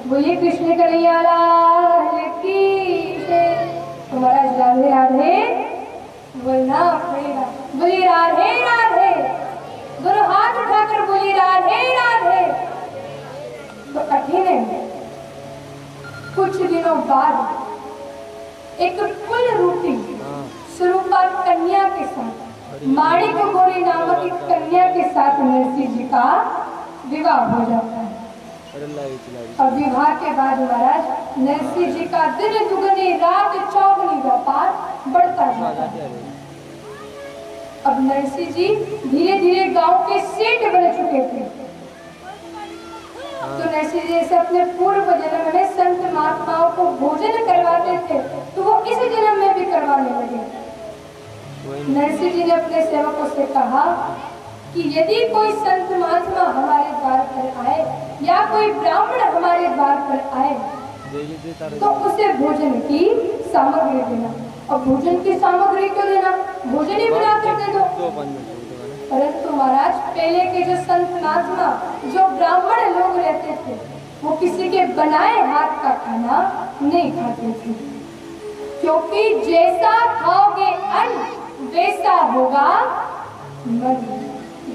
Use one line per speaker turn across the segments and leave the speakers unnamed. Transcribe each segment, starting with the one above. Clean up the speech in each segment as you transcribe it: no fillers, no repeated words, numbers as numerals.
बोलिए कृष्ण कन्हैया लाल की जय। तो महाराज राधे राधे बोलना पड़ेगा। बोलिए राधे राधे, दोनों हाथ उठाकर बोलिए राधे राधे। तो कठिन है। कुछ दिनों बाद एक कुल रूपी स्वरूपा कन्या के साथ, माणिक गौरी नामक एक कन्या के साथ नरसिंह जी का विवाह हो जाता है। और विवाह के बाद महाराज नरसिंह जी का दिन दुगनी रात चौगनी व्यापार बढ़ता जाता है। अब नरसिंह जी धीरे धीरे गांव के सेठ बन चुके थे। तो नरसिंह जी से अपने पूर्व जन्म में संत महात्माओं को भोजन करवाते थे, तो वो इस जन्म में भी करवाने लगे। नरसिंह जी ने अपने सेवकों से कहा कि यदि कोई संत महात्मा हमारे द्वार पर आए या कोई ब्राह्मण हमारे द्वार पर आए तो उसे भोजन की सामग्री देना। और भोजन की सामग्री क्यों देना, भोजन ही बना कर दे दो। परंतु महाराज पहले के जो संत महात्मा, जो ब्राह्मण लोग रहते थे, वो किसी के बनाए हाथ का खाना नहीं खाते थे, क्योंकि जैसा खाओगे अन्न वैसा होगा मन,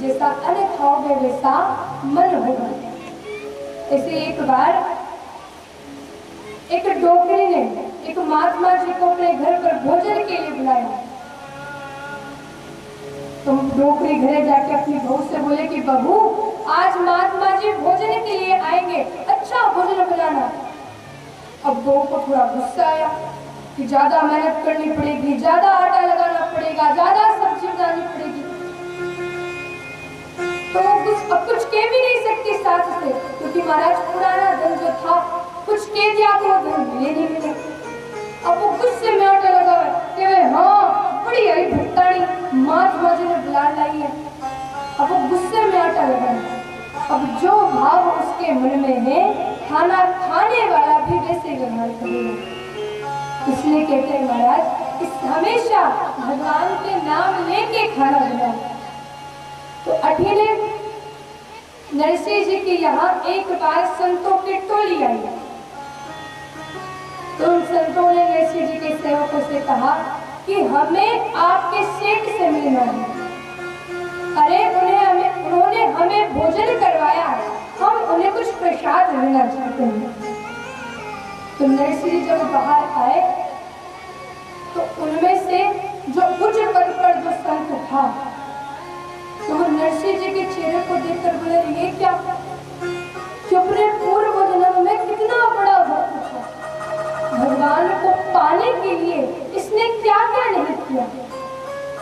जैसा अन्न खाओगे वैसा मन होगा। ऐसे एक बार एक डोकरी ने एक महात्मा जी को अपने घर पर भोजन के लिए बुलाया। तो डोकरी घरे जाके अपनी बहू से बोले कि बहू आज महात्मा जी भोजन के लिए आएंगे, अच्छा भोजन बनाना। अब बहू को थोड़ा गुस्सा आया कि ज्यादा मेहनत करनी पड़ेगी, ज्यादा आटा लगाना पड़ेगा, ज्यादा सब्जी बनानी पड़ेगी। तो अब कुछ कह भी नहीं सकती सास से, क्योंकि महाराज पुराना धन जो था कुछ कह दिया तो धन मिले नहीं मिले। अब वो गुस्से में आटा लगा कि वे हाँ बड़ी हरी भुट्टानी महात्मा जी ने बुला लाई है। अब वो गुस्से में आटा लगा। अब जो भाव उसके मन में है खाना खाने वाला भी वैसे व्यवहार करेगा। इसलिए कहते हैं महाराज इस हमेशा भगवान के नाम लेके खाना बनाओ। तो अठेले नरसिंह जी के यहाँ एक बार संतों की टोली आई। तो उन संतों ने नरसिंह जी के सेवकों से कहा कि हमें आपके सेठ से मिलना है। अरे उन्होंने हमें भोजन करवाया, हम उन्हें कुछ प्रसाद देना चाहते हैं। तो नरसिंह जी जब बाहर आए तो उनमें से जो उच्च पद पर जो संत था, तो वो नरसिंह जी के चेहरे को देखकर बोले ये क्या, कि अपने पूर्व जन्म में कितना बड़ा भक्त था, भगवान को पाने के लिए इसने क्या क्या नहीं किया,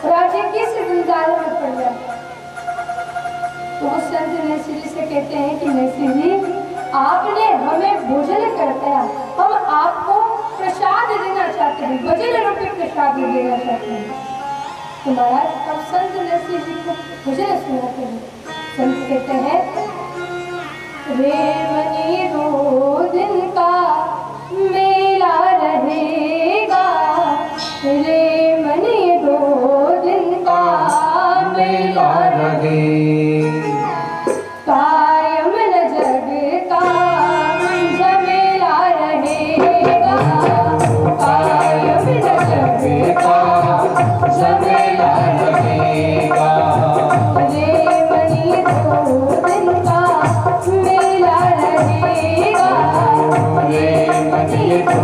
राजे किस जंजाल में पड़ गया। तो वो संत नरसिंह जी से कहते हैं कि नरसिंह जी आपने हमें भोजन कराया, हम आपको प्रसाद देना चाहते हैं, भजन रूपी प्रसाद देना चाहते हैं। तो महाराज अब संत नरसिंह जी को भजन सुनाते हैं। संत कहते हैं रे मनी 2 दिन का मेला रहेगा, रे मनी 2 दिन का मेला रहेगा, कायम न जग का झमेला रहेगा, कायम न जग का झमेला रहेगा, रे मनी 2 दिन का मेला रहेगा, रे मनी 2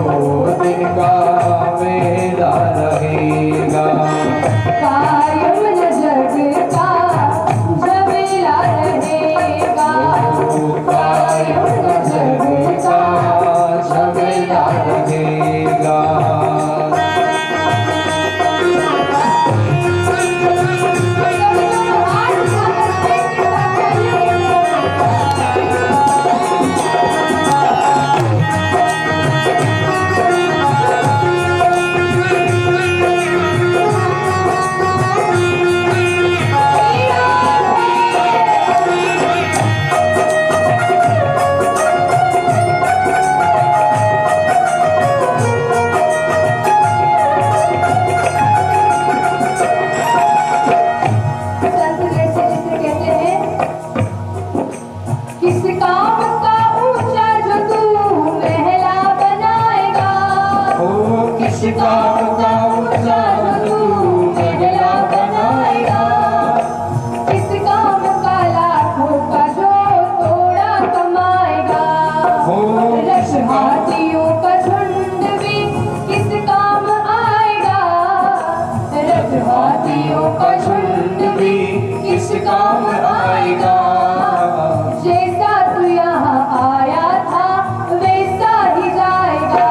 दिन का मेला रहेगा, कायम न जग का झमेला रहेगा, कायम न जग का झमेला रहेगा।
किस काम आएगा।
जैसा तू यहाँ आया था वैसा ही जाएगा,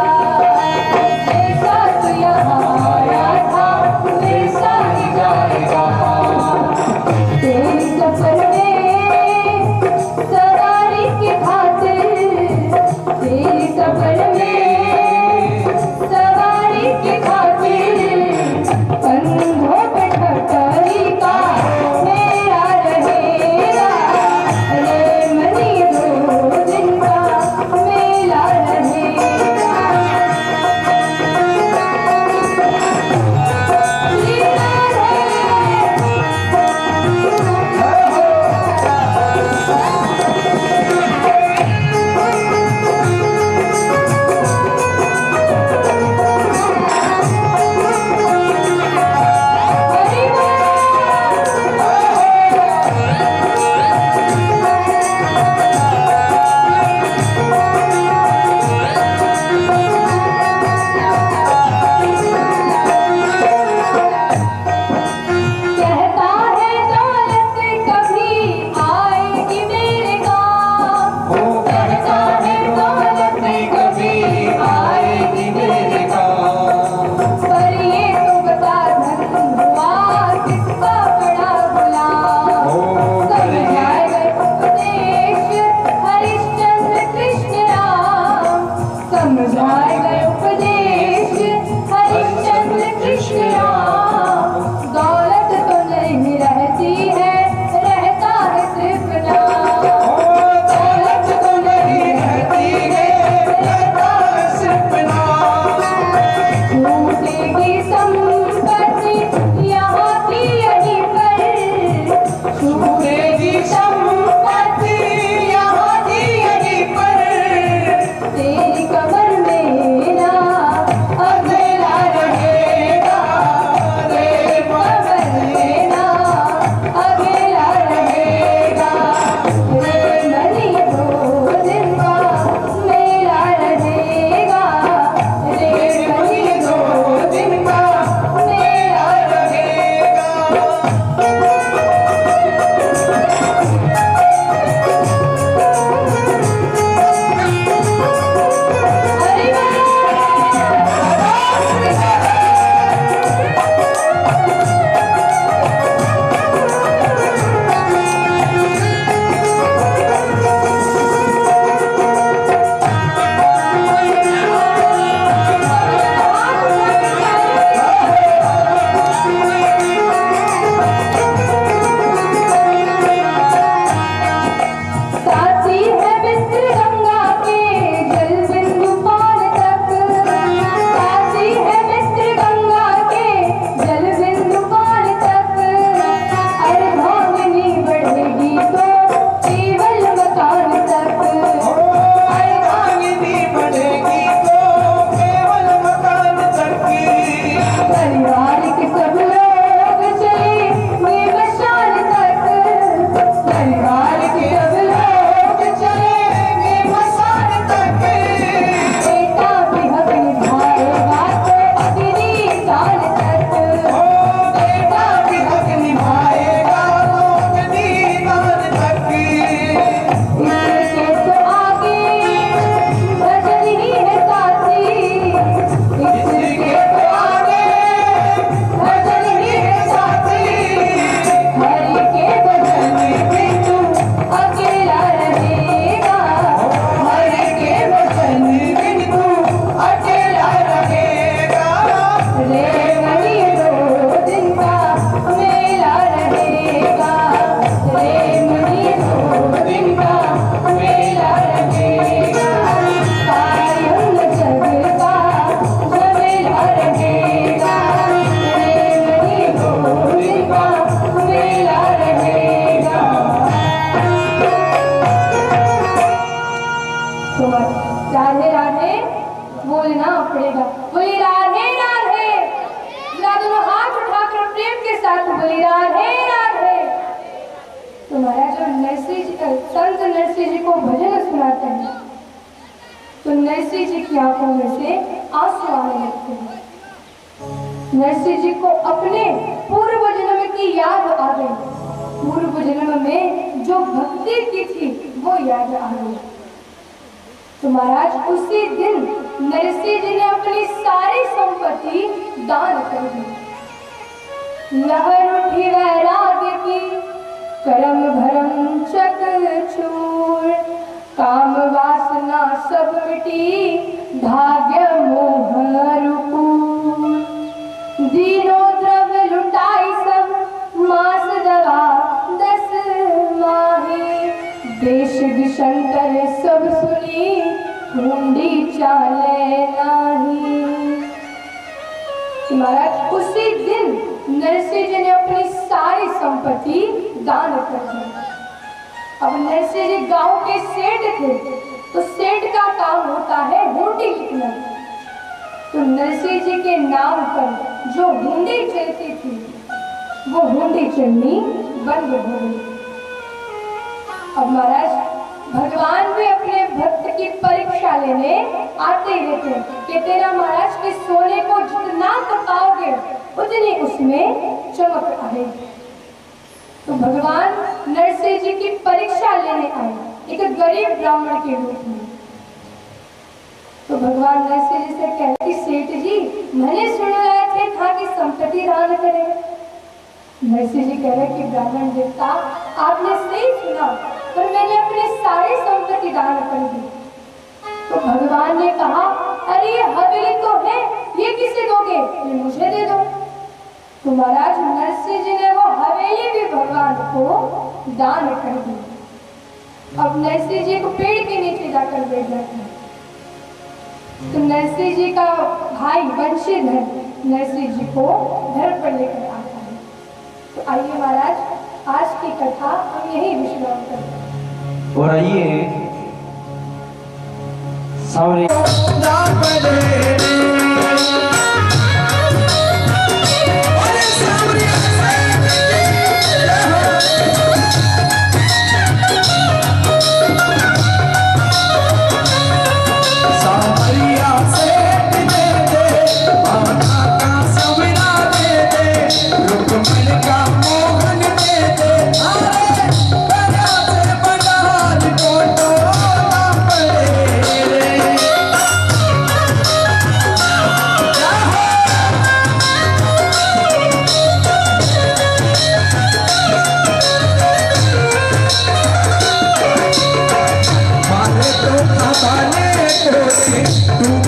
जैसा तू यहाँ आया था वैसा ही जाएगा। तेरी सफर में सवारी की खातिर, तेरी सफर में सवारी की खातिर कंधों पे ठठरी का मेरा रहेगा। अरे मनी 2 दिन का मेला रहेगा। कहता है दौलत कभी आएगी मेरे गाँव, कहता है दौलत कभी आएगी मेरे गाँव। पर ये तो बता धन हुआ किसका बड़ा गुलाम। समझाए गए उपदेश हरिश्चंद्र कृष्ण राम, समझाए गए उपदेश हरिश्चंद्र कृष्ण राम। दौलत तो नहीं रहती है, रहता है सिर्फ नाम।
दौलत तो नहीं रहती है, रहता है सिर्फ नाम।
छूटेगी संपत्ति यहाँ की यहीं पर,
छूटेगी संपत्ति यहाँ की यहीं पर।
तेरी कमर में ना अकेला रहेगा, तेरी कमर में ना अकेला रहेगा। रे मनी 2 दिन का मेला रहेगा, रे मनी 2 दिन का मेला रहेगा। हरि साथी है मित्र गंगा के जल बिंदु पार तक, साथी है मित्र गंगा के जल बिंदु पार तक। अर्धांगिनी बढ़ेगी तो केवल मकान तक,
अर्धांगिनी बढ़ेगी तो केवल मकान तक की।
परिवार के सब लोग चलेंगे मशाल तक, परिवार के सब लोग
चलेंगे मसान तक।
बेटा भी हक निभाएगा तो अगली साल तक।
बेटा भी हक निभाएगा तो अगली साल तक।
इसके तो आगे भजन ही है साथी, इसके तो आगे भजन ही है साथी। हरि के भजन में तू अकेला रहेगा, हरि के भजन में तू
अकेला रहेगा।
रे मनी 2 दिन का मेला रहेगा, रे मनी 2 दिन का मेला रहेगा। कायम जग का झमेला रहेगा, रे मनी 2 दिन का मेला रहेगा। तो राधे राधे बोलना पड़ेगा। बोली राधे राधे, जरा दोनों हाथ उठाकर प्रेम के साथ बोली राधे राधे। तुम्हारा जो नरसिंह जी संत नरसिंह जी को भजन सुनाते हैं तो नरसिंह जी की आंखों में से आंसू आने लगते हैं। नरसिंह जी को अपने पूर्व जन्म की याद आ गई। पूर्व जन्म में जो भक्ति की थी वो याद आ गई। तो महाराज उसी दिन नरसिंह जी ने अपनी सारी संपत्ति दान कर दी। लहर उठी वैराग्य की, करम भरम चकचूर, काम वासना सब मिटी, भाग्य मोह रूपूर। दीनो द्रव्य लुटाई सब, मास दवा 10 माही। देश विषंकर सब सुनी, हुंडी चाले नाही। महाराज उसी दिन नरसिंह जी ने अपनी सारी संपत्ति दान कर दी। अब नरसिंह जी गांव के सेठ थे, तो सेठ का काम होता है हुंडी लिखना। तो नरसिंह जी के नाम पर जो हुंडी चलती थी वो हुंडी चलनी बंद हो गई। अब महाराज भगवान भी अपने भक्त की परीक्षा लेने आते ही रहते हैं कि तेरा महाराज के सोने को जितना तपाओगे उतनी उसमें चमक आएगी। तो भगवान नरसिंह जी की परीक्षा लेने आए एक गरीब ब्राह्मण के रूप में। तो भगवान नरसिंह जी से कहते, सेठ जी मैंने सुन रहे थे था कि संपत्ति दान करें। नरसिंह जी कह रहे कि ब्राह्मण देवता आपने सही सुना, पर मैंने अपनी सारी संपत्ति दान कर दी। तो भगवान ने कहा, अरे ये हवेली तो है, ये किसे दोगे? ये मुझे दे दो। तो महाराज नरसिंह जी ने वो हवेली भी भगवान को दान कर दी। अब नरसिंह जी को पेड़ के नीचे जाकर बैठ जाते हैं। तो नरसिंह जी का भाई वंशीधर नरसिंह जी को घर पर लेकर आता है। तो आइए महाराज आज की कथा हम यही विश्राम करते हैं।
और आइए सावरे तू